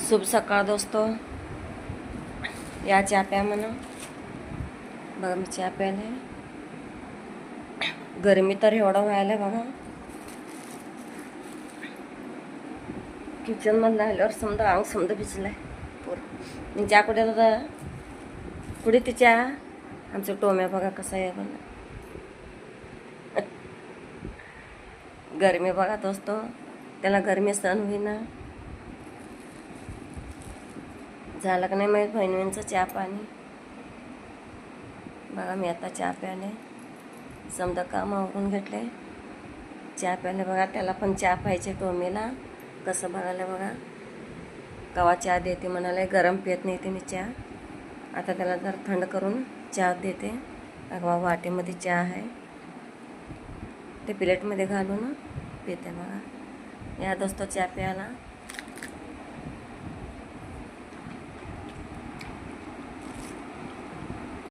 शुभ सकाळ दोस्तो. या चहा प्या म्हणा. बघा मी चहा प्यायला. गरमी तर एवढं व्हायला बघा. किचनमधलं आल्यावर समजा अंग समजा भिजलाय पूर्ण. मी चहा कुठे होता कुठे ती चहा. आमचं टोम्या बघा कसा आहे बघा. गरमी बघा दोस्तो. त्याला गरमी सहन होईना. झालं का नाही माहीत बहिणींचं चहा पाणी. बघा मी आता चहा प्याले. समजा काम आवरून घेतले. चहा प्याले बघा. त्याला पण चहा पाहिजे टोमीला. कसं बघायला बघा. कवा चहा देते म्हणाले. गरम पित नाही ते मी चहा. आता त्याला जर थंड करून चहा देते. बघा वाटेमध्ये चहा आहे. ते प्लेटमध्ये घालून पिते बघा. या दोस्तो चहा प्यायला.